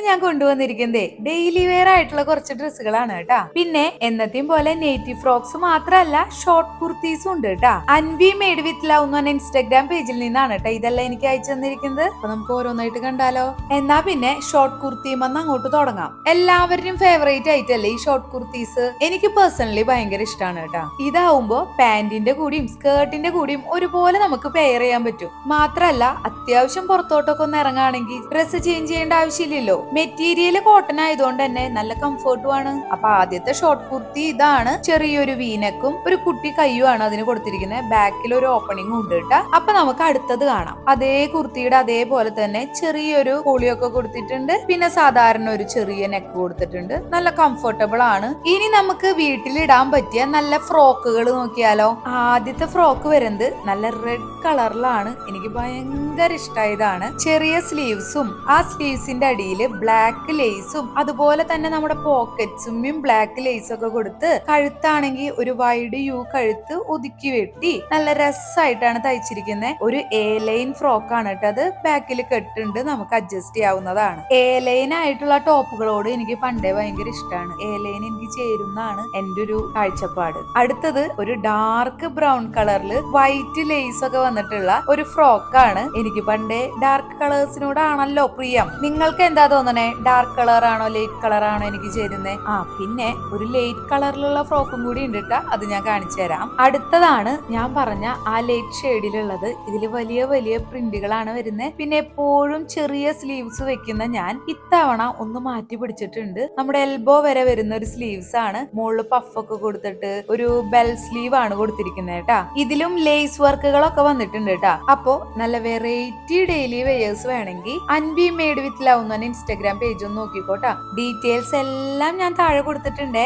ഞാൻ കൊണ്ടുവന്നിരിക്കുന്നത് daily wear ആയിട്ടുള്ള കുറച്ച് ഡ്രസ്സുകളാണ് കേട്ടാ. പിന്നെ എന്നത്തെയും പോലെ നേറ്റീവ് ഫ്രോക്സ് മാത്രമല്ല, ഷോർട്ട് കുർത്തീസും ഉണ്ട് കേട്ടാ. അൻവി മെയ്ഡ് വിത്ത് ലവ് എന്ന് പറഞ്ഞ ഇൻസ്റ്റാഗ്രാം പേജിൽ നിന്നാണ് കേട്ടോ ഇതെല്ലാം എനിക്ക് അയച്ചു തന്നിരിക്കുന്നത്. അപ്പൊ നമുക്ക് ഓരോന്നായിട്ട് കണ്ടാലോ. എന്നാ പിന്നെ ഷോർട്ട് കുർത്തിമെന്ന് അങ്ങോട്ട് തുടങ്ങാം. എല്ലാവരുടെയും ഫേവറേറ്റ് ആയിട്ടല്ലേ ഈ ഷോർട്ട് കുർത്തീസ്. എനിക്ക് പേഴ്സണലി ഭയങ്കര ഇഷ്ടമാണ് കേട്ടാ. ഇതാവുമ്പോ പാന്റിന്റെ കൂടിയും സ്കേർട്ടിന്റെ കൂടിയും ഒരുപോലെ നമുക്ക് പെയർ ചെയ്യാൻ പറ്റും. മാത്രല്ല അത്യാവശ്യം പുറത്തോട്ടൊക്കെ ഒന്ന് ഇറങ്ങുകയാണെങ്കിൽ ഡ്രസ്സ് ചേഞ്ച് ചെയ്യേണ്ട ആവശ്യമില്ലല്ലോ. മെറ്റീരിയൽ കോട്ടൺ ആയതുകൊണ്ട് തന്നെ നല്ല കംഫർട്ടും ആണ്. അപ്പൊ ആദ്യത്തെ ഷോർട്ട് കുർത്തി ഇതാണ്. ചെറിയൊരു വീനക്കും ഒരു കുട്ടി കയ്യുമാണ് അതിന് കൊടുത്തിരിക്കുന്നത്. ബാക്കിൽ ഒരു ഓപ്പണിംഗ് ഉണ്ട് കേട്ടാ. അപ്പൊ നമുക്ക് അടുത്തത് കാണാം. അതേ കുർത്തിയുടെ അതേപോലെ തന്നെ ചെറിയൊരു കോളിയൊക്കെ കൊടുത്തിട്ടുണ്ട്. പിന്നെ സാധാരണ ഒരു ചെറിയ നെക്ക് കൊടുത്തിട്ടുണ്ട്. നല്ല കംഫർട്ടബിൾ ആണ്. ഇനി നമുക്ക് വീട്ടിലിടാൻ പറ്റിയ നല്ല ഫ്രോക്കുകൾ നോക്കിയാലോ. ആദ്യത്തെ ഫ്രോക്ക് വരുന്നത് നല്ല റെഡ് കളറിലാണ്. എനിക്ക് ഭയങ്കര ഇഷ്ടമായതാണ്. ചെറിയ സ്ലീവ്സും ആ സ്ലീവ്സിന്റെ അടിയിൽ ബ്ലാക്ക് ലേസും അതുപോലെ തന്നെ നമ്മുടെ പോക്കറ്റ്സും ബ്ലാക്ക് ലേസും ഒക്കെ കൊടുത്ത്, കഴുത്താണെങ്കിൽ ഒരു വൈഡ് യു കഴുത്ത് ഒതുക്കി വെട്ടി നല്ല രസമായിട്ടാണ് തയ്ച്ചിരിക്കുന്നത്. ഒരു എ ലൈൻ ഫ്രോക്ക് ആണ് കേട്ടോ. അത് ബാക്കിൽ കെട്ടുണ്ട്, നമുക്ക് അഡ്ജസ്റ്റ് ചെയ്യാവുന്നതാണ്. എ ലൈൻ ആയിട്ടുള്ള ടോപ്പുകളോട് എനിക്ക് പണ്ടേ ഭയങ്കര ഇഷ്ടമാണ്. എ ലൈൻ എനിക്ക് ചേരുന്നതാണ് എന്റെ ഒരു കാഴ്ചപ്പാട്. അടുത്തത് ഒരു ഡാർക്ക് ബ്രൗൺ കളറിൽ വൈറ്റ് ലേസ് ഒക്കെ വന്നിട്ടുള്ള ഒരു ഫ്രോക്കാണ്. എനിക്ക് പണ്ടേ ഡാർക്ക് കളേഴ്സിനോടാണല്ലോ പ്രിയം. നിങ്ങൾക്ക് എന്താ തോന്നണേ? ഡാർക്ക് കളർ ആണോ ലൈറ്റ് കളർ ആണോ എനിക്ക് ചേരുന്നത്? പിന്നെ ഒരു ലൈറ്റ് കളറിലുള്ള ഫ്രോക്കും കൂടി ഉണ്ട് കേട്ടോ. അത് ഞാൻ കാണിച്ചു തരാം. അടുത്തതാണ് ഞാൻ പറഞ്ഞ ആ ലൈറ്റ് ഷെയ്ഡിലുള്ളത്. ഇതിൽ വലിയ വലിയ പ്രിന്റുകളാണ് വരുന്നത്. പിന്നെ എപ്പോഴും ചെറിയ സ്ലീവ്സ് വെക്കുന്ന ഞാൻ ഇത്തവണ ഒന്ന് മാറ്റി പിടിച്ചിട്ടുണ്ട്. നമ്മുടെ എൽബോ വരെ വരുന്ന ഒരു സ്ലീവ്സ് ആണ്. മുകളിൽ പഫ് ഒക്കെ കൊടുത്തിട്ട് ഒരു ബെൽ സ്ലീവ് ആണ് കൊടുത്തിരിക്കുന്നത് കേട്ടാ. ഇതിലും ലേസ് വർക്കുകളൊക്കെ വന്നിട്ടുണ്ട് കേട്ടാ. അപ്പോ നല്ല വെറൈറ്റി ഡെയിലി വെയേഴ്സ് വേണമെങ്കിൽ അൻവി മെയ്ഡ് വിത്ത് ലവ് എന്ന് പറഞ്ഞ ഇൻസ്റ്റാഗ്രാം പേജ് ഒന്ന് നോക്കിക്കോട്ടാ. ഡീറ്റെയിൽസ് എല്ലാം ഞാൻ താഴെ കൊടുത്തിട്ടുണ്ട്.